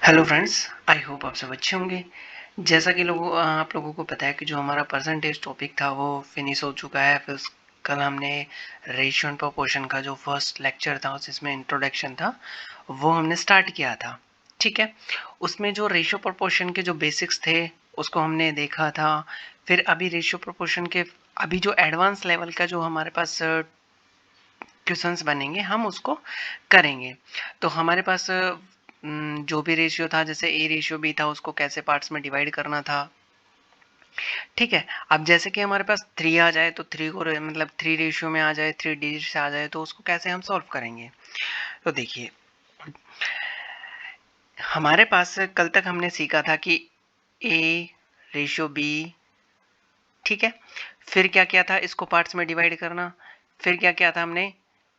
Hello friends, I hope आप सब अच्छे होंगे। जैसा कि आप लोगों को पता है कि जो हमारा परसेंटेज टॉपिक था वो फिनिश हो चुका है। फिर कल हमने रेशियो एंड प्रोपोर्शन का जो फर्स्ट लेक्चर था जिसमें इंट्रोडक्शन था वो हमने स्टार्ट किया था। ठीक है, उसमें जो रेशियो प्रोपोर्शन के जो बेसिक्स थे उसको हमने देखा था। फिर अभी रेशियो प्रोपोर्शन के अभी जो एडवांस लेवल का जो हमारे पास क्वेश्चंस बनेंगे हम उसको करेंगे। तो हमारे पास जो भी रेशियो था, जैसे ए रेशियो बी था, उसको कैसे पार्ट्स में डिवाइड करना था। ठीक है, अब जैसे कि हमारे पास 3 आ जाए तो 3 को मतलब 3 रेशियो में आ जाए, 3 डिजिट से आ जाए, तो उसको कैसे हम सॉल्व करेंगे। तो देखिए, हमारे पास कल तक हमने सीखा था कि ए रेशियो बी, ठीक है। फिर क्या किया था, इसको पार्ट्स में डिवाइड करना। फिर क्या किया था हमने,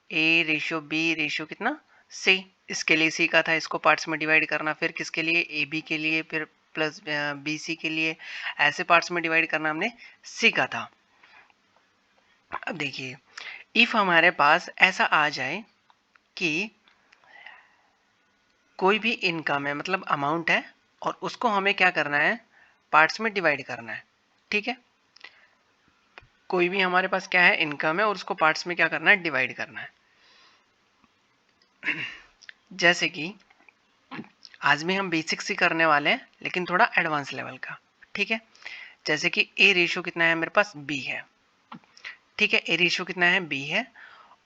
ए रेशियो बी रेशियो कितना सी, इसके लिए सीखा था इसको पार्ट्स में डिवाइड करना। फिर किसके लिए, ए बी के लिए, फिर प्लस बी सी के लिए, ऐसे पार्ट्स में डिवाइड करना हमने सीखा था। अब देखिए, इफ हमारे पास ऐसा आ जाए कि कोई भी इनकम है, मतलब अमाउंट है, और उसको हमें क्या करना है, पार्ट्स में डिवाइड करना है। ठीक है, कोई भी हमारे पास क्या है, इनकम है, और उसको पार्ट्स में क्या करना है, डिवाइड करना है। जैसे कि आज भी हम बेसिक्स ही करने वाले हैं, लेकिन थोड़ा एडवांस लेवल का। ठीक है, जैसे कि ए रेशियो कितना है, मेरे पास बी है। ठीक है, ए रेशियो कितना है, बी है।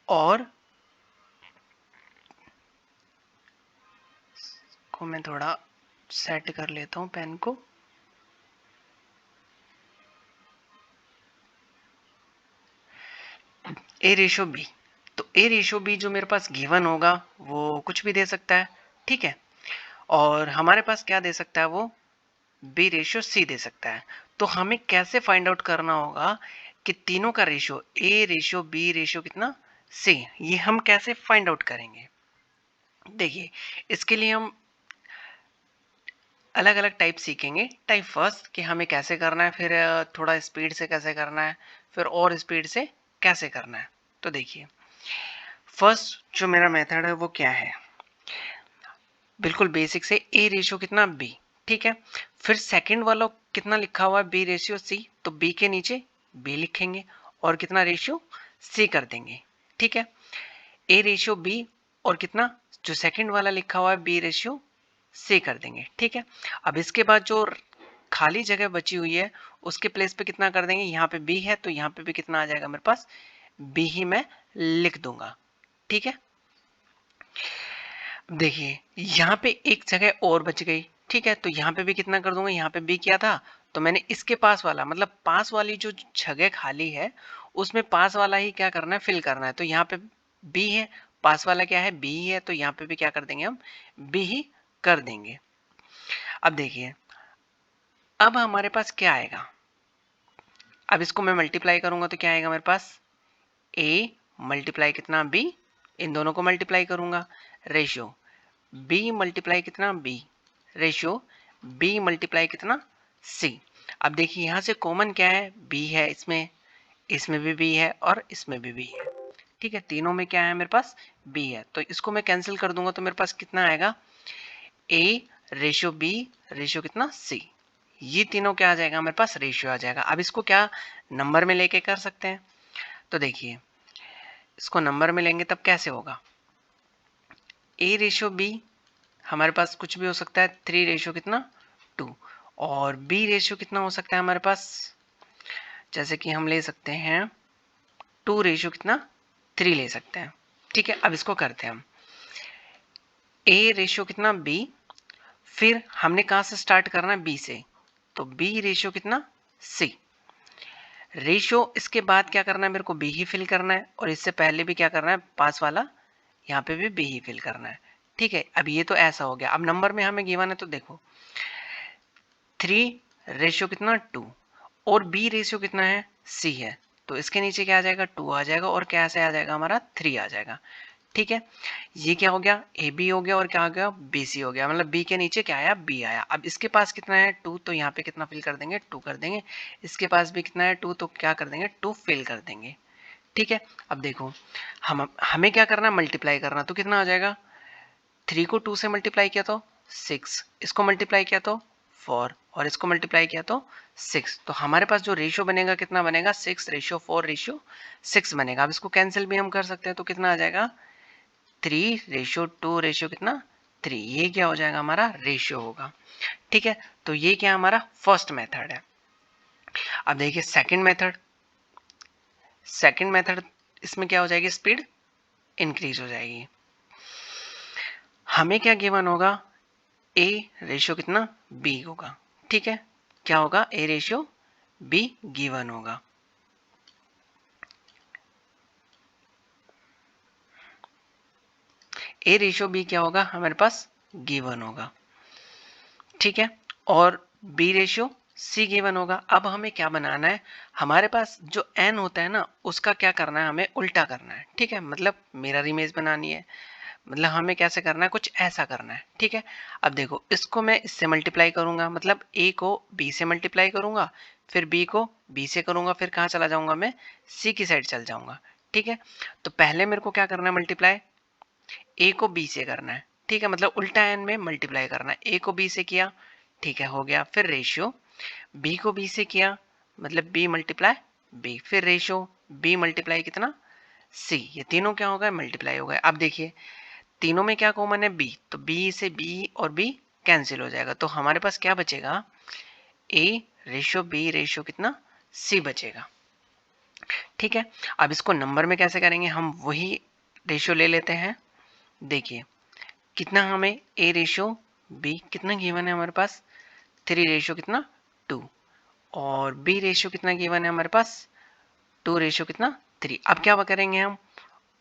और को मैं थोड़ा सेट कर लेता हूं पेन को। ए रेशियो बी, तो ए रेशियो बी जो मेरे पास गिवन होगा वो कुछ भी दे सकता है। ठीक है, और हमारे पास क्या दे सकता है, वो बी रेशियो सी दे सकता है। तो हमें कैसे फाइंड आउट करना होगा कि तीनों का ratio, A ratio B ratio कितना सी, ये हम कैसे फाइंड आउट करेंगे। देखिए, इसके लिए हम अलग अलग टाइप सीखेंगे। टाइप फर्स्ट कि हमें कैसे करना है, फिर थोड़ा स्पीड से कैसे करना है, फिर और स्पीड से कैसे करना है। तो देखिए, फर्स्ट जो मेरा मेथड है वो क्या है, बिल्कुल बेसिक से ए रेशियो कितना बी। ठीक है, फिर सेकंड वाला कितना लिखा हुआ है, बी रेशियो सी, तो बी के नीचे बी लिखेंगे और कितना रेशियो सी कर देंगे। ठीक है, ए रेशियो बी और कितना जो सेकंड वाला लिखा हुआ है बी रेशियो सी कर देंगे। ठीक है, अब इसके बाद जो खाली जगह बची हुई है उसके प्लेस पे कितना कर देंगे, यहाँ पे बी है तो यहाँ पे भी कितना आ जाएगा मेरे पास, बी ही मैं लिख दूंगा। ठीक है, देखिए यहाँ पे एक जगह और बच गई। ठीक है, तो यहाँ पे भी कितना कर दूंगा, यहाँ पे बी किया था तो मैंने इसके पास वाला, मतलब पास वाली जो जगह खाली है उसमें पास वाला ही क्या करना है, फिल करना है। तो यहाँ पे बी है, पास वाला क्या है, बी है, तो यहाँ पे भी क्या कर देंगे हम, बी ही कर देंगे। अब देखिए, अब हमारे पास क्या आएगा, अब इसको मैं मल्टीप्लाई करूंगा तो क्या आएगा मेरे पास, ए मल्टीप्लाई कितना बी, इन दोनों को मल्टीप्लाई करूंगा, रेशियो बी मल्टीप्लाई कितना बी, रेशियो बी मल्टीप्लाई कितना सी। अब देखिए यहां से कॉमन क्या है, बी है, इसमें इसमें भी बी है और इसमें भी बी है। ठीक है, तीनों में क्या है मेरे पास, बी है, तो इसको मैं कैंसिल कर दूंगा तो मेरे पास कितना आएगा, ए रेशियो बी रेशियो कितना सी। ये तीनों क्या आ जाएगा मेरे पास, रेशियो आ जाएगा। अब इसको क्या नंबर में लेके कर सकते हैं, तो देखिए इसको नंबर में लेंगे तब कैसे होगा, ए रेशियो बी हमारे पास कुछ भी हो सकता है, 3 रेशियो कितना 2, और बी रेशियो कितना हो सकता है हमारे पास, जैसे कि हम ले सकते हैं 2 रेशियो कितना 3 ले सकते हैं। ठीक है, अब इसको करते हैं हम, ए रेशियो कितना बी, फिर हमने कहां से स्टार्ट करना है, बी से, तो बी रेशियो कितना सी, रेशियो इसके बाद क्या करना है, मेरे को बी ही फिल करना है, और इससे पहले भी क्या करना है, पास वाला यहाँ पे भी बी ही फिल करना है। ठीक है, अब ये तो ऐसा हो गया। अब नंबर में हमें गिवन है तो देखो 3 रेशियो कितना 2, और बी रेशियो कितना है सी है, तो इसके नीचे क्या आ जाएगा, 2 आ जाएगा, और क्या से आ जाएगा हमारा 3 आ जाएगा। ठीक है, ये क्या हो गया, ए बी हो गया, और क्या हो गया, बी सी हो गया, मतलब बी के नीचे क्या आया, बी आया। अब इसके पास कितना है 2, तो यहाँ पे कितना फिल कर देंगे, 2 कर देंगे। इसके पास भी कितना है 2, तो क्या कर देंगे, 2 फिल कर देंगे। ठीक है, अब देखो हमें क्या करना है, मल्टीप्लाई करना, तो कितना आ जाएगा, 3 को 2 से मल्टीप्लाई किया तो 6, इसको मल्टीप्लाई किया तो 4 और इसको मल्टीप्लाई किया तो 6। तो हमारे पास जो रेशियो बनेगा कितना बनेगा, 6:4:6 बनेगा। अब इसको कैंसिल भी हम कर सकते हैं, तो कितना आ जाएगा, 3:2 रेशियो कितना 3। ये क्या हो जाएगा, हमारा रेशियो होगा। ठीक है, तो ये क्या हमारा फर्स्ट मेथड है। अब देखिए सेकंड मेथड इसमें क्या हो जाएगी, स्पीड इंक्रीज हो जाएगी। हमें क्या गिवन होगा, ए रेशियो कितना बी होगा। ठीक है, क्या होगा, ए रेशियो बी गिवन होगा। ए रेशियो बी क्या होगा, हमारे पास गिवन होगा। ठीक है, और बी रेशियो सी गिवन होगा। अब हमें क्या बनाना है, हमारे पास जो एन होता है ना, उसका क्या करना है, हमें उल्टा करना है। ठीक है, मतलब मिरर इमेज बनानी है, मतलब हमें कैसे करना है, कुछ ऐसा करना है। ठीक है, अब देखो इसको मैं इससे मल्टीप्लाई करूंगा, मतलब ए को बी से मल्टीप्लाई करूंगा, फिर बी को बी से करूंगा, फिर कहाँ चला जाऊंगा, मैं सी की साइड चल जाऊंगा। ठीक है, तो पहले मेरे को क्या करना है, मल्टीप्लाई ए को बी से करना है। ठीक है, मतलब उल्टा एन में मल्टीप्लाई करना है। ए को बी से किया, ठीक है, हो गया। फिर रेशियो बी को बी से किया, मतलब बी मल्टीप्लाई बी, फिर रेशियो बी मल्टीप्लाई कितना सी। ये तीनों क्या हो गए, मल्टीप्लाई हो गए। अब देखिए तीनों में क्या कॉमन है, बी, तो बी से बी और बी कैंसिल हो जाएगा, तो हमारे पास क्या बचेगा, ए रेशियो बी रेशियो कितना सी बचेगा। ठीक है, अब इसको नंबर में कैसे करेंगे, हम वही रेशियो ले लेते हैं। देखिए कितना हमें ए रेशियो बी कितना गिवन है हमारे पास, 3 रेशियो कितना 2, और बी रेशियो कितना गिवन है हमारे पास, 2 रेशियो कितना 3। अब क्या करेंगे, हम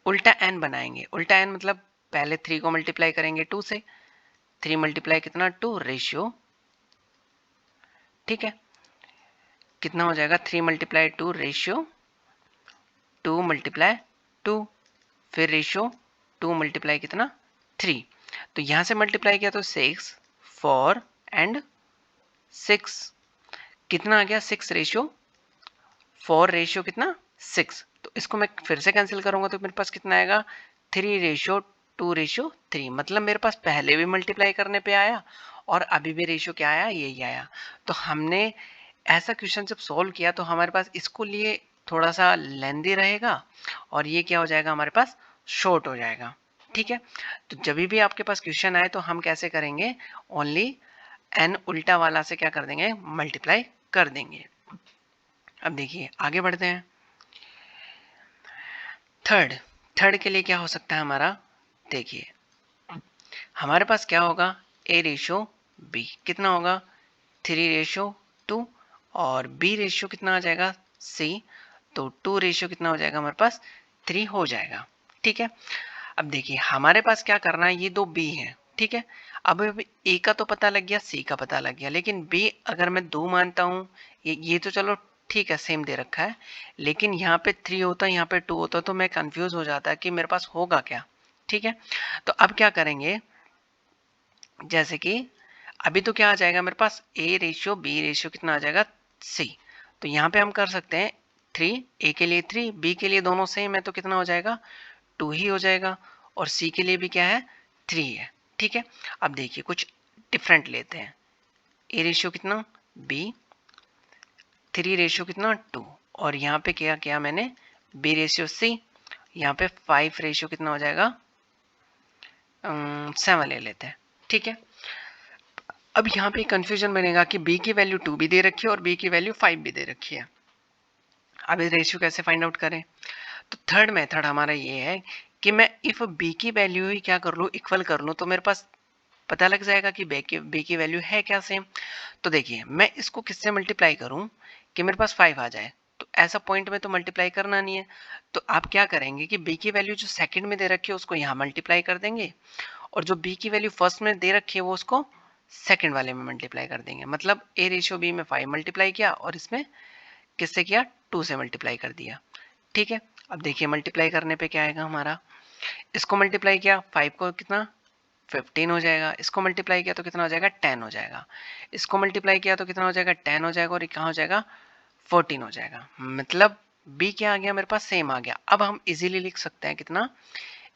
उल्टा एन बनाएंगे। उल्टा एन मतलब पहले 3 को मल्टीप्लाई करेंगे 2 से, 3 मल्टीप्लाई कितना 2 रेशियो। ठीक है, कितना हो जाएगा, 3 मल्टीप्लाई 2 रेशियो 2 मल्टीप्लाई 2, फिर रेशियो 2 मल्टीप्लाई कितना 3। तो यहां से मल्टीप्लाई किया तो 6 4 एंड 6, कितना आ गया 6 रेशियो 4 रेशियो कितना 6। तो इसको मैं फिर से कैंसिल करूंगा तो मेरे पास कितना आएगा, 3 रेशियो 2 रेशियो 3। मतलब मेरे पास पहले भी मल्टीप्लाई करने पे आया और अभी भी रेशियो क्या आया, यही आया। तो हमने ऐसा क्वेश्चन जब सॉल्व किया तो हमारे पास इसको लिए थोड़ा सा लेंदी रहेगा और ये क्या हो जाएगा, हमारे पास शॉर्ट हो जाएगा। ठीक है, तो जब भी आपके पास क्वेश्चन आए तो हम कैसे करेंगे, ओनली एन उल्टा वाला से क्या कर देंगे, मल्टीप्लाई कर देंगे। अब देखिए आगे बढ़ते हैं। थर्ड के लिए क्या हो सकता है हमारा, देखिए हमारे पास क्या होगा, ए रेशियो बी कितना होगा 3:2, और बी रेशियो कितना आ जाएगा सी, तो 2 रेशियो कितना हो जाएगा हमारे पास 3 हो जाएगा। ठीक है, अब देखिए हमारे पास क्या करना है, ये दो बी है। ठीक है, अब ए का तो पता लग गया, सी का पता लग गया, लेकिन बी अगर मैं 2 मानता हूँ, ये तो चलो ठीक है सेम दे रखा है, लेकिन यहाँ पे 3 होता है, यहाँ पे 2 होता है, तो मैं कंफ्यूज हो जाता है कि मेरे पास होगा क्या। ठीक है, तो अब क्या करेंगे, जैसे कि अभी तो क्या आ जाएगा मेरे पास, ए रेशियो बी रेशियो कितना आ जाएगा सी। तो यहाँ पे हम कर सकते हैं 3, ए के लिए 3, बी के लिए दोनों सेम है तो कितना हो जाएगा 2 ही हो जाएगा, और सी के लिए भी क्या है 3 है। ठीक है, अब देखिए कुछ डिफरेंट लेते हैं, ए रेशियो कितना बी, 3 रेशियो कितना 2, और यहाँ पे क्या किया मैंने, बी रेशियो सी, यहाँ पे 5 रेशियो कितना हो जाएगा 7 ले लेते हैं। ठीक है, अब यहाँ पे कंफ्यूजन बनेगा कि b की वैल्यू 2 भी दे रखी है और b की वैल्यू 5 भी दे रखी है। अब इस रेशियो कैसे फाइंड आउट करें, तो थर्ड मेथड हमारा ये है कि मैं इफ b की वैल्यू ही क्या कर लूँ, इक्वल कर लूँ, तो मेरे पास पता लग जाएगा कि b की वैल्यू है क्या सेम। तो देखिए मैं इसको किससे मल्टीप्लाई करूँ कि मेरे पास 5 आ जाए, तो ऐसा पॉइंट में तो मल्टीप्लाई करना नहीं है। तो आप क्या करेंगे कि b की वैल्यू जो सेकंड में दे रखी है उसको यहाँ मल्टीप्लाई कर देंगे, और जो b की वैल्यू फर्स्ट में दे रखी है वो उसको सेकंड वाले में मल्टीप्लाई कर देंगे। मतलब a रेशियो b में 5 मल्टीप्लाई किया और इसमें किससे किया 2 से मल्टीप्लाई कर दिया। ठीक है, अब देखिए मल्टीप्लाई करने पे क्या आएगा हमारा, इसको मल्टीप्लाई किया 5 को कितना 15 हो जाएगा, इसको मल्टीप्लाई किया तो कितना हो जाएगा 10 हो जाएगा, इसको मल्टीप्लाई किया तो कितना हो जाएगा 10 हो जाएगा, और कहाँ हो जाएगा 14 हो जाएगा। मतलब b क्या आ गया मेरे पास सेम आ गया। अब हम इजीली लिख सकते हैं कितना,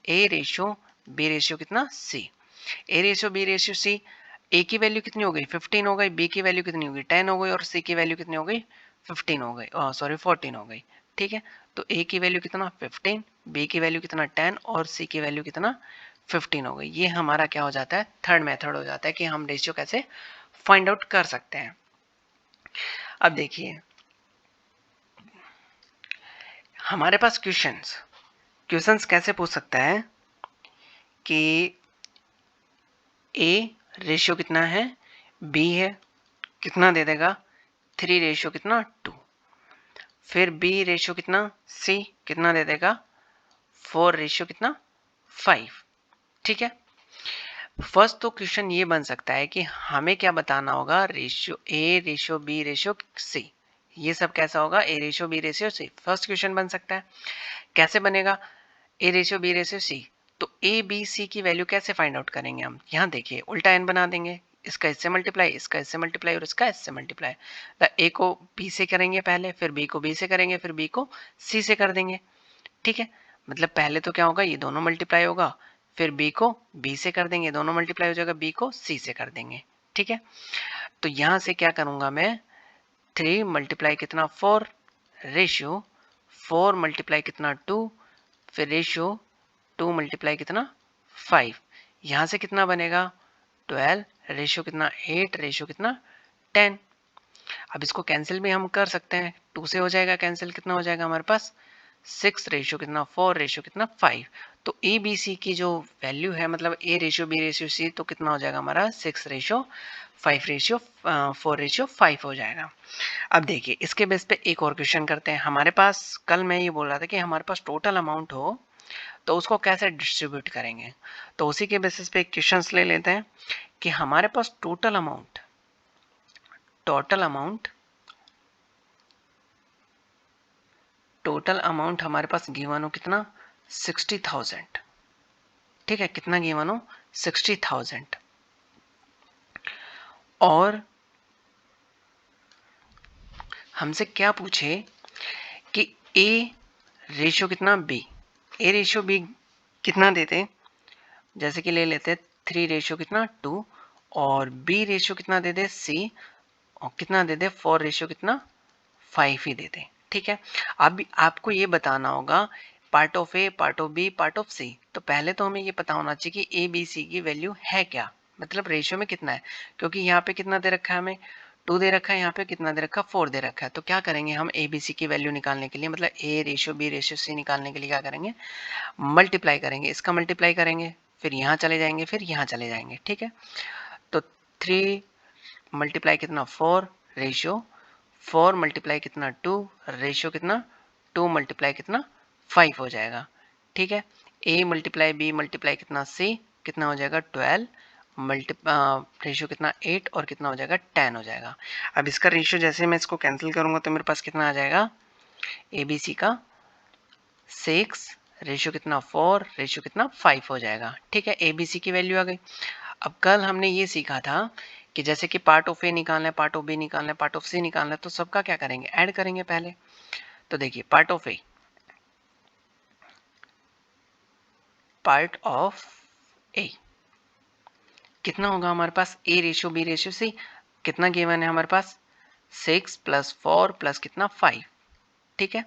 a रेशियो b रेशियो कितना c। A ratio B ratio C, A की वैल्यू कितनी हो गई 15 हो गई, बी की वैल्यू कितनी हो गई 10 हो गई और सी की वैल्यू कितनी हो गई 15 हो गई, सॉरी 14 हो गई। ठीक है, तो ए की वैल्यू कितना 15, बी की वैल्यू कितना 10 और सी की वैल्यू कितना 15 हो गई। ये हमारा क्या हो जाता है, थर्ड मेथड हो जाता है कि हम रेशियो कैसे फाइंड आउट कर सकते हैं। अब देखिए हमारे पास क्वेश्चंस कैसे पूछ सकता है कि ए रेशियो कितना है, बी है कितना दे देगा 3 रेशियो कितना 2, फिर बी रेशियो कितना सी कितना दे देगा 4 रेशियो कितना 5। ठीक है, फर्स्ट तो क्वेश्चन ये बन सकता है कि हमें क्या बताना होगा, ratio A ratio B ratio C, ये सब कैसा होगा A ratio B ratio C. First question बन सकता है, कैसे बनेगा A ratio B ratio C, तो ए बी सी की वैल्यू कैसे फाइंड आउट करेंगे हम, यहाँ देखिए उल्टा एन बना देंगे, इसका इससे मल्टीप्लाई, इसका इससे मल्टीप्लाई और इसका इससे मल्टीप्लाई। ए को बी से करेंगे पहले, फिर बी को बी से करेंगे, फिर बी को सी से कर देंगे। ठीक है, मतलब पहले तो क्या होगा ये दोनों मल्टीप्लाई होगा, फिर बी को बी से कर देंगे, दोनों मल्टीप्लाई हो जाएगा, बी को सी से कर देंगे। ठीक है, तो यहां से क्या करूंगा मैं 3 मल्टीप्लाई कितना 4 रेशियो 4 मल्टीप्लाई कितना 2, फिर रेशियो 2 मल्टीप्लाई कितना 5, यहां से कितना बनेगा 12 रेशियो कितना 8 रेशियो कितना 10। अब इसको कैंसिल भी हम कर सकते हैं, 2 से हो जाएगा कैंसिल, कितना हो जाएगा हमारे पास 6 रेशियो कितना 4 रेशियो कितना 5। तो ए बी सी की जो वैल्यू है मतलब A ratio B ratio C, तो कितना हो जाएगा हमारा 6 रेशियो 5 रेशियो 4 रेशियो 5 हो जाएगा। अब देखिए इसके बेस पे एक और क्वेश्चन करते हैं। हमारे पास कल मैं ये बोल रहा था कि हमारे पास टोटल अमाउंट हो तो उसको कैसे डिस्ट्रीब्यूट करेंगे, तो उसी के बेसिस पे क्वेश्चंस ले लेते हैं कि हमारे पास टोटल अमाउंट हमारे पास गिवन हो कितना 60,000। ठीक है, कितना गिवन हो 60,000 और हमसे क्या पूछे कि ए रेशियो कितना बी, ए रेशियो बी कितना देते, जैसे कि ले लेते 3 रेशियो कितना 2 और बी रेशियो कितना दे दे सी और कितना दे दे 4 रेशियो कितना 5 ही दे दे। ठीक है, अब आपको ये बताना होगा part of A part of B part of C. तो पहले तो हमें ये पता होना चाहिए कि ए बी सी की वैल्यू है क्या, मतलब रेशियो में कितना है, क्योंकि यहाँ पे कितना दे रखा है हमें 2 दे रखा है, यहाँ पे कितना दे रखा है 4 दे रखा है। तो क्या करेंगे हम ए बी सी की वैल्यू निकालने के लिए, मतलब A ratio B ratio C निकालने के लिए क्या करेंगे मल्टीप्लाई करेंगे, इसका मल्टीप्लाई करेंगे, फिर यहाँ चले जाएंगे, फिर यहाँ चले जाएंगे। ठीक है, तो 3 मल्टीप्लाई कितना 4 रेशियो 4 मल्टीप्लाई कितना 2 रेशियो कितना 2 मल्टीप्लाई कितना 5 हो जाएगा। ठीक है, a मल्टीप्लाई बी मल्टीप्लाई कितना c कितना हो जाएगा 12 रेशियो कितना 8 और कितना हो जाएगा 10 हो जाएगा। अब इसका रेशियो जैसे मैं इसको कैंसिल करूंगा तो मेरे पास कितना आ जाएगा ए बी सी का 6 रेशियो कितना 4 रेशियो कितना 5 हो जाएगा। ठीक है, ए बी सी की वैल्यू आ गई। अब कल हमने ये सीखा था कि जैसे कि पार्ट ऑफ ए निकालना है, पार्ट ऑफ बी निकालना है, पार्ट ऑफ सी निकालना है, तो सबका क्या करेंगे ऐड करेंगे पहले। तो देखिए पार्ट ऑफ ए कितना होगा हमारे पास A ratio B ratio C, कितना गिवन है हमारे पास 6 प्लस 4 प्लस कितना 5। ठीक है,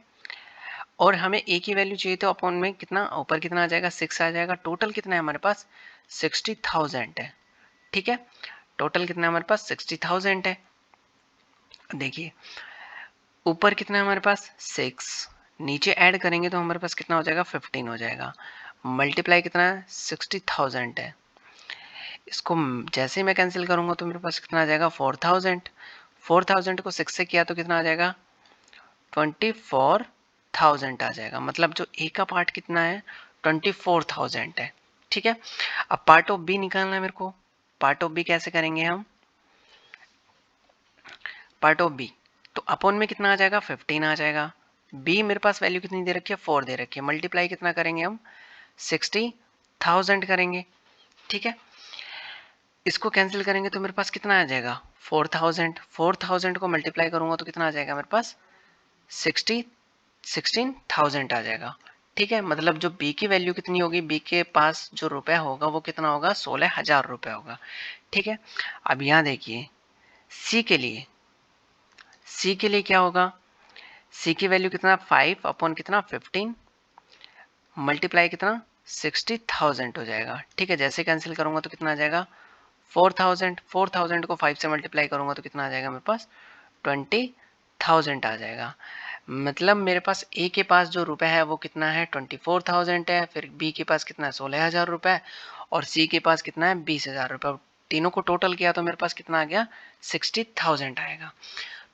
और हमें ए की वैल्यू चाहिए तो अपॉन में कितना ऊपर कितना आ जाएगा 6 आ जाएगा। टोटल कितना है हमारे पास 60,000 है। ठीक है, टोटल कितना है हमारे पास 60,000 है। देखिए ऊपर कितना है हमारे पास 6, नीचे ऐड करेंगे तो हमारे पास कितना हो जाएगा 15 हो जाएगा, मल्टीप्लाई कितना है 60,000 है। इसको जैसे ही मैं कैंसिल करूंगा तो मेरे पास कितना आ जाएगा 4,000 को 6 से किया तो कितना आ जाएगा 24,000 आ जाएगा। मतलब जो ए का पार्ट कितना है 24,000 है। ठीक है, अब पार्ट ऑफ बी निकालना है मेरे को। पार्ट ऑफ बी कैसे करेंगे हम, पार्ट ऑफ बी तो अपॉन में कितना आ जाएगा 15 आ जाएगा। बी मेरे पास वैल्यू कितनी दे रखी है 4 दे रखी है, मल्टीप्लाई कितना करेंगे हम 60,000 करेंगे। ठीक है, इसको कैंसिल करेंगे तो मेरे पास कितना आ जाएगा 4,000 को मल्टीप्लाई करूंगा तो कितना आ जाएगा मेरे पास 16,000 आ जाएगा। ठीक है, मतलब जो बी की वैल्यू कितनी होगी, बी के पास जो रुपया होगा वो कितना होगा, 16,000 रुपये होगा। ठीक है, अब यहाँ देखिए सी के लिए, सी के लिए क्या होगा, सी की वैल्यू कितना 5 अपॉन कितना 15 मल्टीप्लाई कितना 60,000 हो जाएगा। ठीक है, जैसे कैंसिल करूंगा तो कितना आ जाएगा 4,000, 4,000 को 5 से मल्टीप्लाई करूंगा तो कितना आ जाएगा मेरे पास 20,000 आ जाएगा। मतलब मेरे पास ए के पास जो रुपए है वो कितना है 24,000 है, फिर बी के पास कितना है 16,000 रुपए और सी के पास कितना है 20,000 रुपए। तीनों को टोटल किया तो मेरे पास कितना आ गया 60,000 आएगा।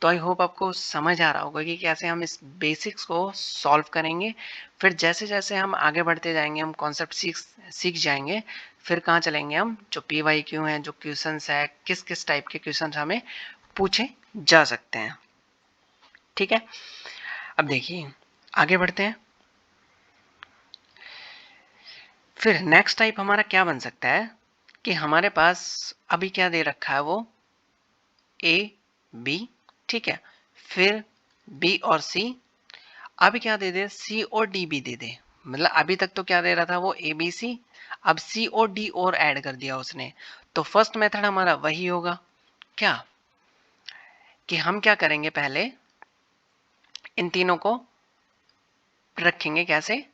तो आई होप आपको समझ आ रहा होगा कि कैसे हम इस बेसिक्स को सॉल्व करेंगे। फिर जैसे जैसे हम आगे बढ़ते जाएंगे, हम कॉन्सेप्ट सीख जाएंगे, फिर कहाँ चलेंगे हम, जो पी वाई क्यू हैं, जो क्वेश्चंस है, किस किस टाइप के क्वेश्चंस हमें पूछे जा सकते हैं। ठीक है, अब देखिए आगे बढ़ते हैं। फिर नेक्स्ट टाइप हमारा क्या बन सकता है कि हमारे पास अभी क्या दे रखा है, वो ए बी, ठीक है, फिर बी और सी, अभी क्या दे दे सी और डी भी दे दे। मतलब अभी तक तो क्या दे रहा था वो ए बी सी, अब सी और डी और ऐड कर दिया उसने। तो फर्स्ट मेथड हमारा वही होगा क्या, कि हम क्या करेंगे, पहले इन तीनों को रखेंगे कैसे,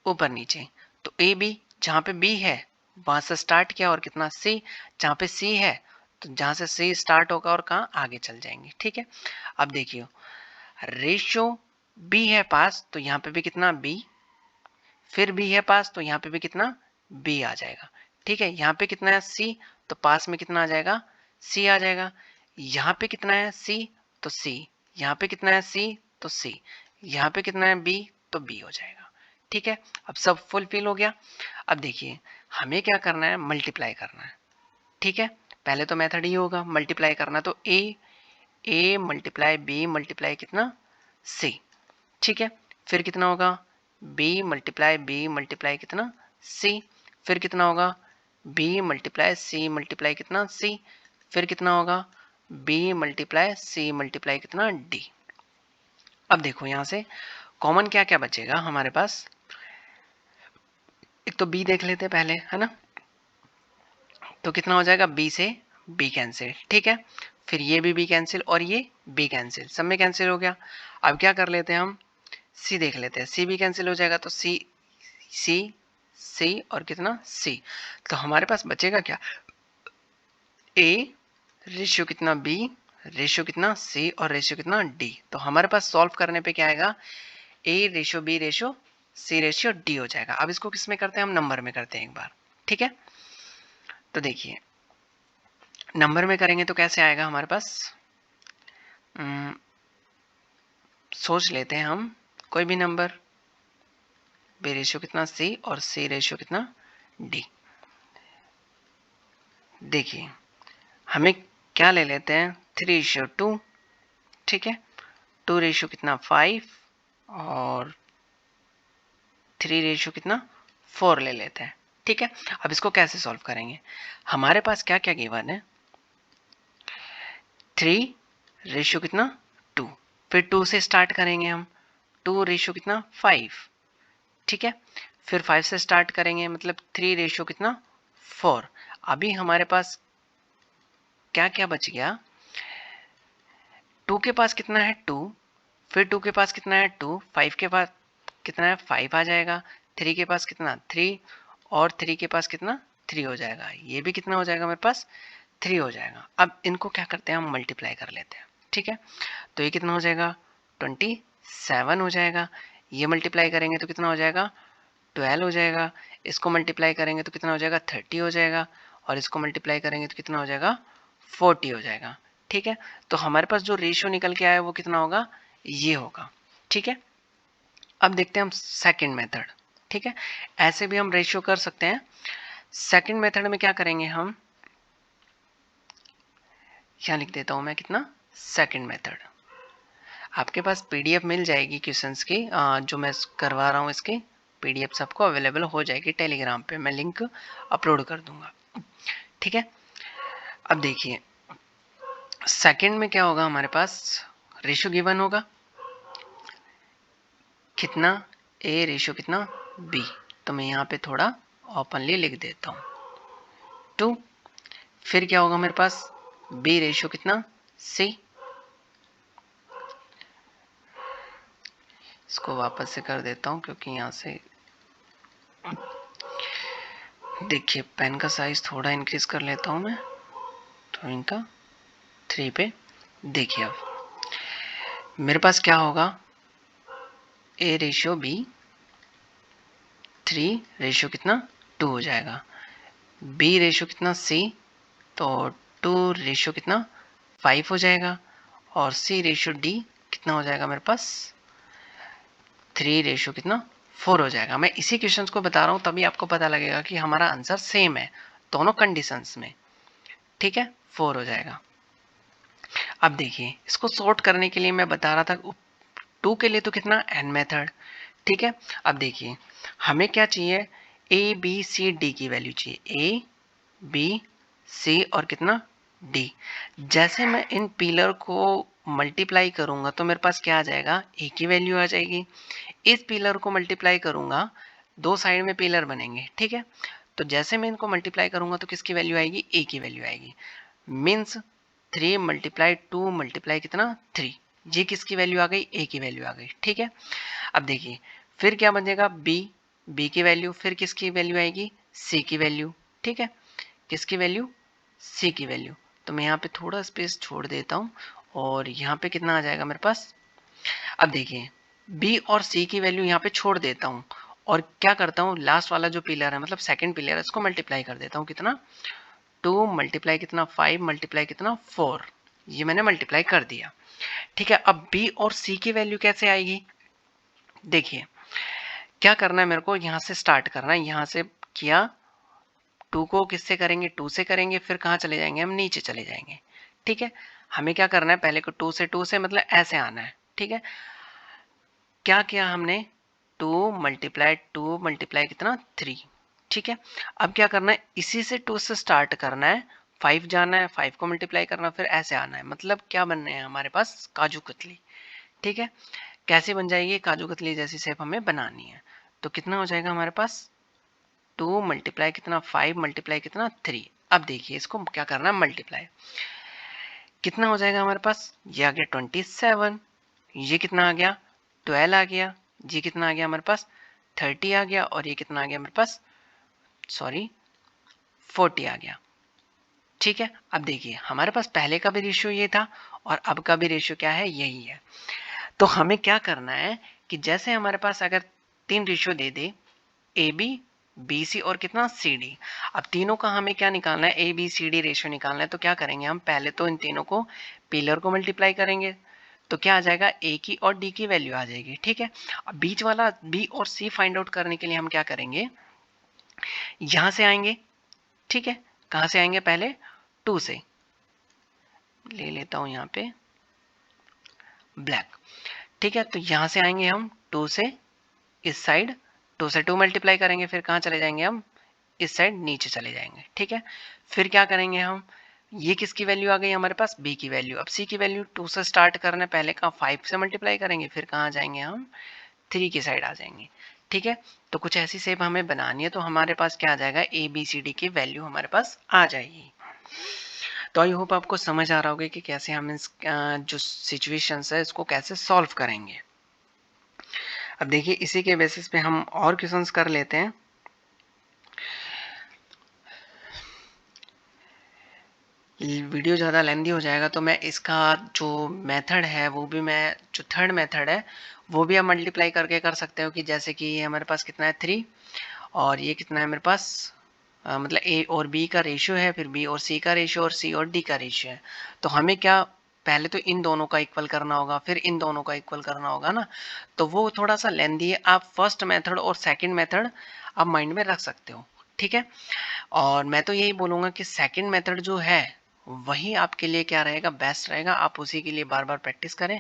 ऊपर नीचे। तो ए बी, जहां पे बी है वहां से स्टार्ट किया और कितना सी, जहां पे सी है तो जहां से सी स्टार्ट होगा और कहां आगे चल जाएंगे। ठीक है, अब देखिए रेशियो बी है पास तो यहाँ पे भी कितना बी, फिर बी है पास तो यहाँ पे भी कितना बी आ जाएगा। ठीक है, यहाँ पे कितना है सी तो पास में कितना आ जाएगा सी आ जाएगा। यहाँ पे कितना है सी तो सी, यहाँ पे कितना है सी तो सी, यहाँ पे कितना है बी तो बी हो जाएगा। ठीक है, अब सब फुलफिल हो गया। अब देखिए हमें क्या करना है, मल्टीप्लाई करना है। ठीक है, पहले तो मेथड ही होगा मल्टीप्लाई करना, तो ए मल्टीप्लाई बी मल्टीप्लाई कितना सी। ठीक है, फिर कितना होगा बी मल्टीप्लाई कितना सी, फिर कितना होगा बी मल्टीप्लाई सी कितना सी, फिर कितना होगा बी मल्टीप्लाई कितना डी। अब देखो यहां से कॉमन क्या क्या बचेगा हमारे पास, एक तो बी देख लेते हैं पहले, है ना, तो कितना हो जाएगा बी से बी कैंसिल। ठीक है, फिर ये भी कैंसिल और ये बी कैंसिल, सब में कैंसिल हो गया। अब क्या कर लेते हैं हम, सी देख लेते हैं, सी भी कैंसिल हो जाएगा तो सी सी सी और कितना सी, तो हमारे पास बचेगा क्या ए रेशियो कितना बी रेशियो कितना सी और रेशियो कितना डी। तो हमारे पास सॉल्व करने पे क्या आएगा, A ratio B ratio C ratio D हो जाएगा। अब इसको किस में करते हैं, हम नंबर में करते हैं एक बार। ठीक है, तो देखिए नंबर में करेंगे तो कैसे आएगा हमारे पास, सोच लेते हैं हम कोई भी नंबर, बी रेशियो कितना सी और सी रेशियो कितना डी। देखिए हमें क्या ले लेते हैं 3:2, ठीक है, 2 रेशियो कितना 5 और 3 रेशियो कितना 4 ले लेते हैं। ठीक है, अब इसको कैसे सॉल्व करेंगे, हमारे पास क्या क्या गिवन है 3 रेशियो कितना 2, फिर 2 से स्टार्ट करेंगे हम, 2 रेशियो कितना 5, ठीक है, फिर 5 से स्टार्ट करेंगे मतलब 3 रेशियो कितना 4। अभी हमारे पास क्या क्या बच गया, 2 के पास कितना है 2, फिर 2 के पास कितना है 2, 5 के पास कितना है 5 आ जाएगा, 3 के पास कितना 3 और 3 के पास कितना 3 हो जाएगा, ये भी कितना हो जाएगा मेरे पास 3 हो जाएगा। अब इनको क्या करते हैं हम मल्टीप्लाई कर लेते हैं। ठीक है, तो ये कितना हो जाएगा 27 हो जाएगा, ये मल्टीप्लाई करेंगे तो कितना हो जाएगा 12 हो जाएगा, इसको मल्टीप्लाई करेंगे तो कितना हो जाएगा 30 हो जाएगा और इसको मल्टीप्लाई करेंगे तो कितना हो जाएगा 40 हो जाएगा। ठीक है, तो हमारे पास जो रेशियो निकल के आया वो कितना होगा, ये होगा। ठीक है, अब देखते हैं हम सेकंड मेथड। ठीक है, ऐसे भी हम रेशियो कर सकते हैं। सेकंड मेथड में क्या करेंगे हम, यहाँ लिख देता हूं मैं कितना सेकंड मेथड, आपके पास पीडीएफ मिल जाएगी क्वेश्चंस की, जो मैं करवा रहा हूँ इसकी पीडीएफ सबको अवेलेबल हो जाएगी टेलीग्राम पे, मैं लिंक अपलोड कर दूंगा। ठीक है, अब देखिए सेकंड में क्या होगा, हमारे पास रेशियो गिवन होगा कितना ए रेशियो कितना बी, तो मैं यहाँ पे थोड़ा ओपनली लिख देता हूँ 2। फिर क्या होगा मेरे पास बी रेशियो कितना सी, इसको वापस से कर देता हूँ क्योंकि यहाँ से देखिए पेन का साइज थोड़ा इंक्रीज कर लेता हूँ मैं, तो इनका 3 पे। देखिए अब मेरे पास क्या होगा ए रेशियो बी 3 रेशियो कितना 2 हो जाएगा, बी रेशियो कितना सी, तो 2 रेशियो कितना 5 हो जाएगा, और सी रेशियो डी कितना हो जाएगा मेरे पास 3 रेशियो कितना 4 हो जाएगा। मैं इसी क्वेश्चंस को बता रहा हूँ तभी आपको पता लगेगा कि हमारा आंसर सेम है दोनों कंडीशंस में, ठीक है 4 हो जाएगा। अब देखिए इसको सॉर्ट करने के लिए मैं बता रहा था 2 के लिए तो कितना n मेथड, ठीक है। अब देखिए हमें क्या चाहिए ए बी सी डी की वैल्यू चाहिए, ए बी सी और कितना डी। जैसे मैं इन पिलर को मल्टीप्लाई करूंगा तो मेरे पास क्या आ जाएगा ए की वैल्यू आ जाएगी, इस पिलर को मल्टीप्लाई करूंगा दो साइड में पिलर बनेंगे, ठीक है। तो जैसे मैं इनको मल्टीप्लाई करूंगा तो किसकी वैल्यू आएगी ए की वैल्यू आएगी, मीन्स 3 मल्टीप्लाई 2 मल्टीप्लाई कितना 3, ये किसकी वैल्यू आ गई ए की वैल्यू आ गई, ठीक है। अब देखिए फिर क्या बनेगा बी की वैल्यू, फिर किसकी वैल्यू आएगी सी की वैल्यू, ठीक है, किसकी वैल्यू सी की वैल्यू। तो मैं यहाँ पे थोड़ा स्पेस छोड़ देता हूँ और यहाँ पे कितना आ जाएगा मेरे पास। अब देखिए बी और सी की वैल्यू यहाँ पे छोड़ देता हूँ और क्या करता हूँ लास्ट वाला जो पिलर है मतलब सेकंड पिलर है इसको मल्टीप्लाई कर देता हूँ, कितना 2 मल्टीप्लाई कितना 5 मल्टीप्लाई कितना 4, ये मैंने मल्टीप्लाई कर दिया, ठीक है। अब बी और सी की वैल्यू कैसे आएगी, देखिए क्या करना है मेरे को यहाँ से स्टार्ट करना है, यहाँ से किया 2 को किससे करेंगे 2 से करेंगे, फिर कहाँ चले जाएंगे हम नीचे चले जाएंगे, ठीक है। हमें क्या करना है पहले को 2 से मतलब ऐसे आना है, ठीक है। क्या किया हमने 2 मल्टीप्लाई कितना 3, ठीक है। अब क्या करना है इसी से 2 से स्टार्ट करना है, 5 जाना है 5 को मल्टीप्लाई करना फिर ऐसे आना है, मतलब क्या बनने हैं हमारे पास काजू कतली, ठीक है। कैसे बन जाएगी काजू कतली जैसी शेप हमें बनानी है, तो कितना हो जाएगा हमारे पास 2 मल्टीप्लाई कितना 5 मल्टीप्लाई कितना 3। अब देखिए इसको क्या करना है मल्टीप्लाई, कितना हो जाएगा हमारे पास, ये आ गया 27, ये कितना आ गया 12 आ गया, ये कितना आ गया हमारे पास 30 आ गया, और ये कितना आ गया मेरे पास सॉरी 40 आ गया, ठीक है। अब देखिए हमारे पास पहले का भी रेशियो ये था और अब का भी रेशियो क्या है यही है। तो हमें क्या करना है कि जैसे हमारे पास अगर 3 रेशियो दे दे ए बी बी सी और कितना सी डी, अब तीनों का हमें क्या निकालना है A B C D ratio निकालना है, तो क्या करेंगे हम पहले तो इन तीनों को पिलर को मल्टीप्लाई करेंगे, तो क्या आ जाएगा ए की और डी की वैल्यू आ जाएगी, ठीक है। अब बीच वाला बी और सी फाइंड आउट करने के लिए हम क्या करेंगे यहां से आएंगे, ठीक है। कहां से आएंगे पहले 2 से ले लेता हूं यहाँ पे ब्लैक, ठीक है। तो यहां से आएंगे हम 2 से इस साइड, 2 से 2 मल्टीप्लाई करेंगे फिर कहां चले जाएंगे हम इस साइड नीचे चले जाएंगे, ठीक है। फिर क्या करेंगे हम ये किसकी वैल्यू आ गई हमारे पास बी की वैल्यू, अब सी की वैल्यू 2 से स्टार्ट करना है, पहले का 5 से मल्टीप्लाई करेंगे फिर कहाँ जाएंगे हम 3 की साइड आ जाएंगे, ठीक है। तो कुछ ऐसी शेप हमें बनानी है, तो हमारे पास क्या आ जाएगा ए बी सी डी की वैल्यू हमारे पास आ जाएगी। तो आई होप आपको समझ आ रहा होगा कि कैसे हम इस जो सिचुएशंस है इसको कैसे सॉल्व करेंगे। अब देखिए इसी के बेसिस पे हम और क्वेश्चंस कर लेते हैं। वीडियो ज़्यादा लेंदी हो जाएगा तो मैं इसका जो मेथड है वो भी मैं जो थर्ड मेथड है वो भी आप मल्टीप्लाई करके कर सकते हो, कि जैसे कि ये हमारे पास कितना है 3 और ये कितना है मेरे पास मतलब ए और बी का रेशियो है, फिर बी और सी का रेशियो और सी और डी का रेशियो है। तो हमें क्या पहले तो इन दोनों का इक्वल करना होगा फिर इन दोनों का इक्वल करना होगा ना, तो वो थोड़ा सा लेंदी है। आप फर्स्ट मेथड और सेकंड मेथड आप माइंड में रख सकते हो, ठीक है। और मैं तो यही बोलूँगा कि सेकंड मेथड जो है वही आपके लिए क्या रहेगा बेस्ट रहेगा, आप उसी के लिए बार बार प्रैक्टिस करें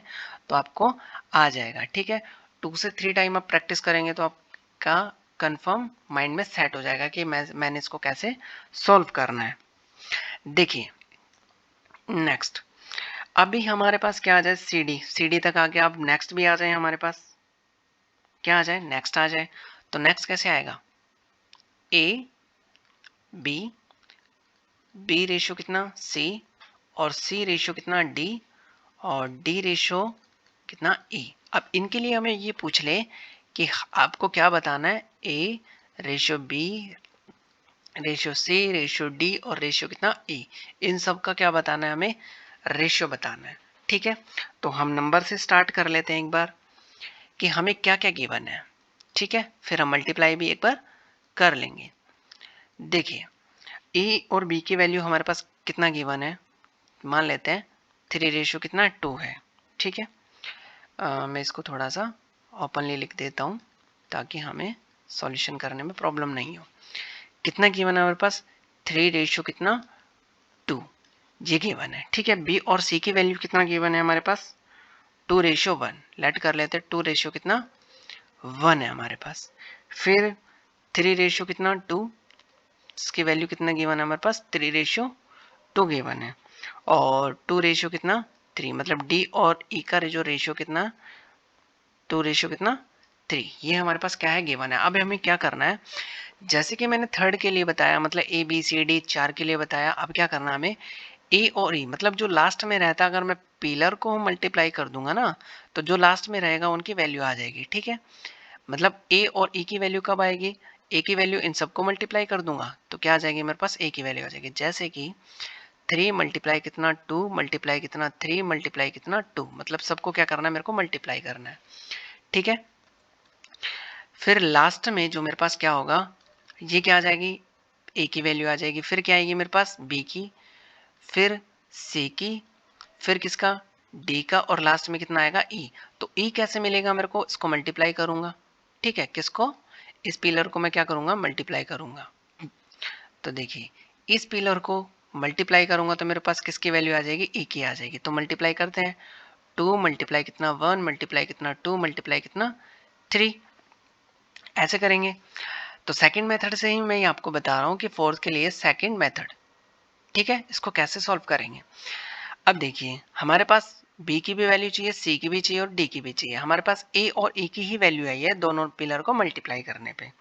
तो आपको आ जाएगा, ठीक है। 2 से 3 टाइम आप प्रैक्टिस करेंगे तो आपका कंफर्म माइंड में सेट हो जाएगा कि मैंने इसको कैसे सॉल्व करना है। देखिए नेक्स्ट अभी हमारे पास क्या आ जाए सी डी तक आ गया, अब नेक्स्ट भी आ जाए हमारे पास, क्या आ जाए, नेक्स्ट आ जाए। तो नेक्स्ट कैसे आएगा, ए बी, बी रेशियो कितना सी, और सी रेशियो कितना डी, और डी रेशियो कितना ई। अब इनके लिए हमें ये पूछ ले कि आपको क्या बताना है, A ratio B ratio C ratio D और रेशियो कितना ई, इन सब का क्या बताना है हमें, रेशियो बताना है। ठीक है, तो हम नंबर से स्टार्ट कर लेते हैं एक बार कि हमें क्या क्या गिवन है। ठीक है, फिर हम मल्टीप्लाई भी एक बार कर लेंगे। देखिए ए और बी की वैल्यू हमारे पास कितना गिवन है, मान लेते हैं 3 रेशियो कितना 2 है। ठीक है, मैं इसको थोड़ा सा ओपनली लिख देता हूँ ताकि हमें सॉल्यूशन करने में प्रॉब्लम नहीं हो। कितना गिवन है हमारे पास, 3 रेशियो कितना 2, ये गिवन है। ठीक है, बी और सी की वैल्यू कितना गिवन है हमारे पास, 2 रेशियो 1, लेट कर लेते हैं 2 रेशियो कितना 1 है हमारे पास। फिर 3 रेशियो कितना 2, इसकी वैल्यू कितना गिवन है हमारे पास, 3 रेशियो 2 गिवन है, और 2 रेशियो कितना 3, मतलब डी और ई का जो रेशियो कितना 2 रेशियो कितना 3, ये हमारे पास क्या है गिवन है। अब हमें क्या करना है, जैसे कि मैंने थर्ड के लिए बताया, मतलब ए बी सी डी 4 के लिए बताया, अब क्या करना है हमें, ए और ई मतलब जो लास्ट में रहता है, अगर मैं पिलर को मल्टीप्लाई कर दूंगा ना, तो जो लास्ट में रहेगा उनकी वैल्यू आ जाएगी। ठीक है, मतलब ए और ई की वैल्यू कब आएगी, ए की वैल्यू इन सबको मल्टीप्लाई कर दूंगा तो क्या आ जाएगी मेरे पास, ए की वैल्यू आ जाएगी। जैसे कि 3 मल्टीप्लाई कितना 2 मल्टीप्लाई कितना 3 मल्टीप्लाई कितना 2, मतलब सबको क्या करना है, मेरे को मल्टीप्लाई करना है। ठीक है, फिर लास्ट में जो मेरे पास क्या होगा, ये क्या आ जाएगी, ए की वैल्यू आ जाएगी, फिर क्या आएगी मेरे पास बी की, फिर सी की, फिर किसका डी का, और लास्ट में कितना आएगा ई। तो ई कैसे मिलेगा मेरे को, इसको मल्टीप्लाई करूंगा। ठीक है, किसको, इस पिलर को मैं क्या करूंगा, मल्टीप्लाई करूंगा। तो देखिए इस पिलर को मल्टीप्लाई करूंगा तो मेरे पास किसकी वैल्यू आ जाएगी, ई की आ जाएगी। तो मल्टीप्लाई करते हैं, 2 मल्टीप्लाई कितना 1 मल्टीप्लाई कितना 2 मल्टीप्लाई कितना 3, ऐसे करेंगे। तो सेकंड मेथड से ही मैं आपको बता रहा हूँ कि फोर्थ के लिए सेकंड मेथड। ठीक है, इसको कैसे सॉल्व करेंगे। अब देखिए हमारे पास बी की भी वैल्यू चाहिए, सी की भी चाहिए और डी की भी चाहिए। हमारे पास ए और ई की ही वैल्यू आई है दोनों पिलर को मल्टीप्लाई करने पे।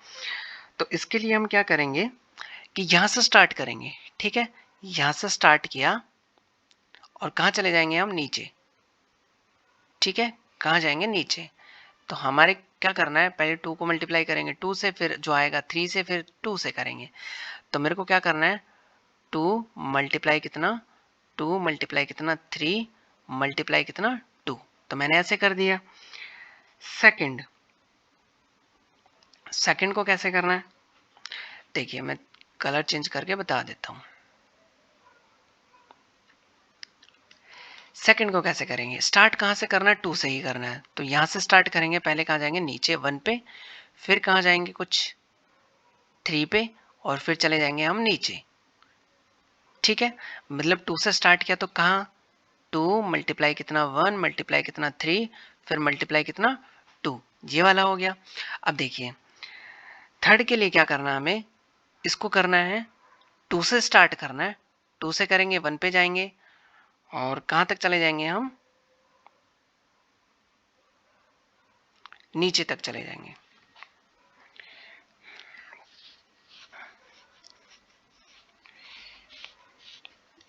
तो इसके लिए हम क्या करेंगे कि यहां से स्टार्ट करेंगे। ठीक है, यहां से स्टार्ट किया और कहां चले जाएंगे हम, नीचे। ठीक है, कहां जाएंगे, नीचे। तो हमारे क्या करना है, पहले 2 को मल्टीप्लाई करेंगे 2 से, फिर जो आएगा 3 से, फिर 2 से करेंगे। तो मेरे को क्या करना है, 2 मल्टीप्लाई कितना 2 मल्टीप्लाई कितना 3 मल्टीप्लाई कितना 2। तो मैंने ऐसे कर दिया। सेकंड, सेकंड को कैसे करना है, देखिए मैं कलर चेंज करके बता देता हूं। सेकंड को कैसे करेंगे, स्टार्ट कहां से करना है, 2 से ही करना है। तो यहां से स्टार्ट करेंगे, पहले कहां जाएंगे, नीचे 1 पे, फिर कहां जाएंगे कुछ 3 पे, और फिर चले जाएंगे हम नीचे। ठीक है, मतलब 2 से स्टार्ट किया तो कहां, 2 मल्टीप्लाई कितना 1 मल्टीप्लाई कितना 3 फिर मल्टीप्लाई कितना 2, ये वाला हो गया। अब देखिए थर्ड के लिए क्या करना है हमें, इसको करना है 2 से स्टार्ट करना है। 2 से करेंगे 1 पे जाएंगे और कहां तक चले जाएंगे हम, नीचे तक चले जाएंगे।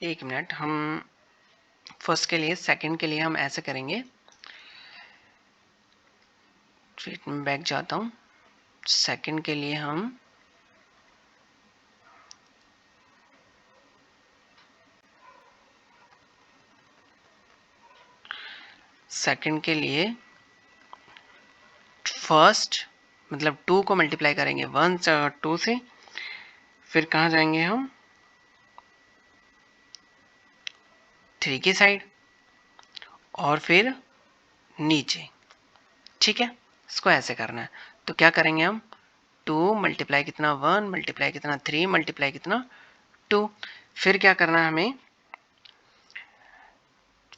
एक मिनट, हम फर्स्ट के लिए, सेकंड के लिए हम ऐसे करेंगे। फिर मैं बैक जाता हूं, सेकंड के लिए हम सेकंड के लिए फर्स्ट मतलब 2 को मल्टीप्लाई करेंगे 1 2 से, फिर कहां जाएंगे हम, 3 की साइड, और फिर नीचे। ठीक है, इसको ऐसे करना है। तो क्या करेंगे हम, 2 मल्टीप्लाई कितना 1 मल्टीप्लाई कितना 3 मल्टीप्लाई कितना 2, फिर क्या करना है हमें,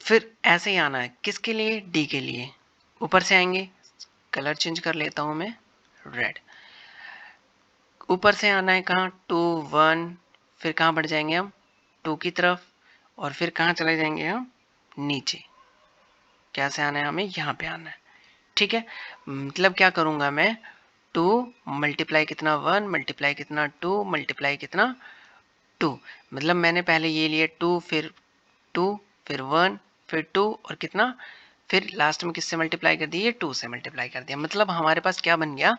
फिर ऐसे ही आना है किसके लिए, डी के लिए। ऊपर से आएंगे, कलर चेंज कर लेता हूं मैं, रेड। ऊपर से आना है कहाँ, 2 1, फिर कहाँ बढ़ जाएंगे हम 2 की तरफ, और फिर कहाँ चले जाएंगे हम, नीचे। कैसे आना है हमें, यहाँ पे आना है। ठीक है, मतलब क्या करूँगा मैं, 2 मल्टीप्लाई कितना 1 मल्टीप्लाई कितना 2 मल्टीप्लाई कितना 2, मतलब मैंने पहले ये लिया 2 फिर 1 फिर 2 और कितना, फिर लास्ट में किससे मल्टीप्लाई कर दिया, 2 से मल्टीप्लाई कर दिया। मतलब हमारे पास क्या बन गया,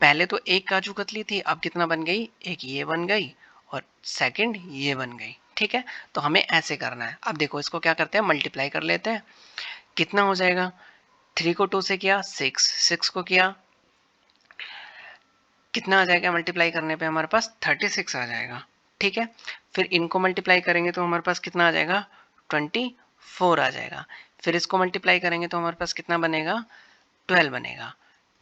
पहले तो एक काजू कतली थी, अब कितना बन गई, एक ये बन गई और सेकंड ये बन गई। ठीक है, तो हमें ऐसे करना है। अब देखो इसको क्या करते हैं, मल्टीप्लाई कर लेते हैं। कितना हो जाएगा, 3 को 2 से किया 6, 6 को किया कितना आ जाएगा, मल्टीप्लाई करने पे हमारे पास 36 आ जाएगा। ठीक है, फिर इनको मल्टीप्लाई करेंगे तो हमारे पास कितना आ जाएगा, 24 आ जाएगा। फिर इसको मल्टीप्लाई करेंगे तो हमारे पास कितना बनेगा, 12 बनेगा।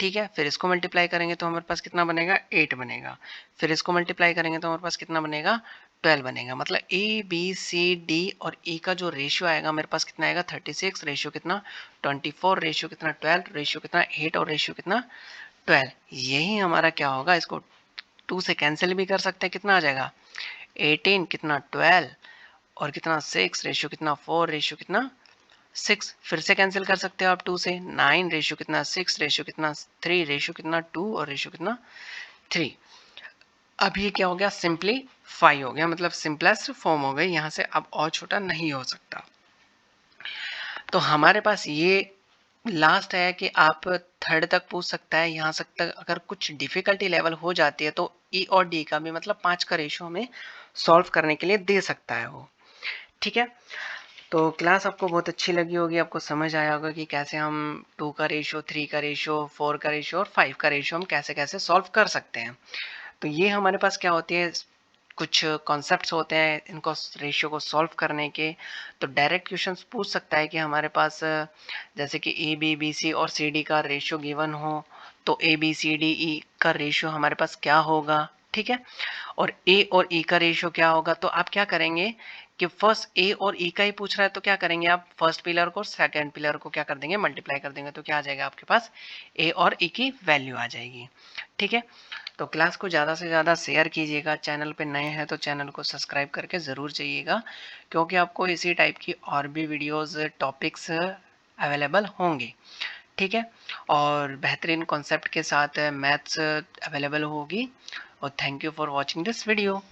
ठीक है, फिर इसको मल्टीप्लाई करेंगे तो हमारे पास कितना बनेगा, 8 बनेगा। फिर इसको मल्टीप्लाई करेंगे तो हमारे पास कितना बनेगा, 12 बनेगा। मतलब ए बी सी डी और ई का जो रेशियो आएगा मेरे पास कितना आएगा, 36, रेशियो कितना 24, रेशियो कितना 12, रेशियो कितना 8 और रेशियो कितना 12। यही हमारा क्या होगा, इसको 2 से कैंसिल भी कर सकते हैं, कितना आ जाएगा 18 कितना 12 और कितना 6, रेशियो कितना 4, रेशियो कितना 6। फिर से कैंसिल कर सकते हो आप 2 से, 9, रेशियो कितना 6, रेशियो कितना 3, रेशियो कितना 2 और रेशियो कितना 3। अब ये क्या हो गया, सिंपलीफाई हो गया, मतलब सिंपलेस्ट फॉर्म हो गई, यहाँ से अब और छोटा नहीं हो सकता। तो हमारे पास ये लास्ट है कि आप थर्ड तक पूछ सकता है, यहाँ तक अगर कुछ डिफिकल्टी लेवल हो जाती है तो ई और डी का भी मतलब 5 का रेशियो हमें सॉल्व करने के लिए दे सकता है वो। ठीक है, तो क्लास आपको बहुत अच्छी लगी होगी, आपको समझ आया होगा कि कैसे हम 2 का रेशियो, 3 का रेशियो, 4 का रेशियो और 5 का रेशियो हम कैसे कैसे सॉल्व कर सकते हैं। तो ये हमारे पास क्या होती है, कुछ कॉन्सेप्ट्स होते हैं इनको रेशियो को सॉल्व करने के। तो डायरेक्ट क्वेश्चंस पूछ सकता है कि हमारे पास जैसे कि ए बी बी सी और सी डी का रेशियो गिवन हो तो A B C D E का रेशियो हमारे पास क्या होगा। ठीक है, और ए और ई का रेशियो क्या होगा, तो आप क्या करेंगे कि फर्स्ट ए और ई का ही पूछ रहा है तो क्या करेंगे आप, फर्स्ट पिलर को सेकंड पिलर को क्या कर देंगे, मल्टीप्लाई कर देंगे, तो क्या आ जाएगा आपके पास, ए और ई की वैल्यू आ जाएगी। ठीक है, तो क्लास को ज़्यादा से ज़्यादा शेयर कीजिएगा, चैनल पे नए हैं तो चैनल को सब्सक्राइब करके ज़रूर जाइएगा, क्योंकि आपको इसी टाइप की और भी वीडियोस टॉपिक्स अवेलेबल होंगे। ठीक है, और बेहतरीन कॉन्सेप्ट के साथ मैथ्स अवेलेबल होगी। और thank you for watching this video.